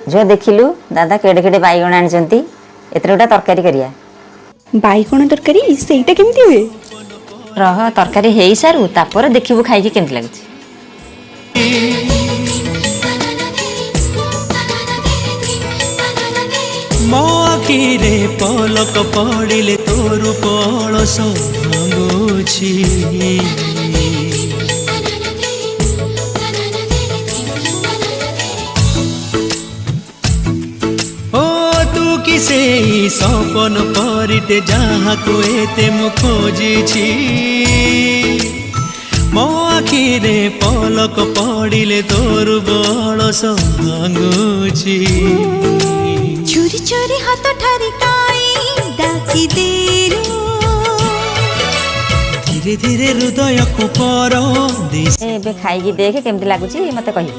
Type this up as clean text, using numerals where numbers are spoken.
जो देखिलु दादा केड़े केड़े बैगण आनिचंती एतरे गोटा तरकारी करिया। बाइगण तरकारी सेटा केमती हुए? रह तरकारी हेई सारू तापर देखिबु खाइके केमती लाଗୁଛି। मो आखिरे पलक पड़िले तोर पलस भांगुछि। से सपन परिते जहाँ को एते मु खोजिछि। मो आखिरे पलक पड़िले तोर बलस भांगुछि। चोरी चोरी हाथ ठारी काई डाकी देलु धीरे धीरे हृदय को पर ए बे खाइकी देखे केमती लागुछि मते कहि।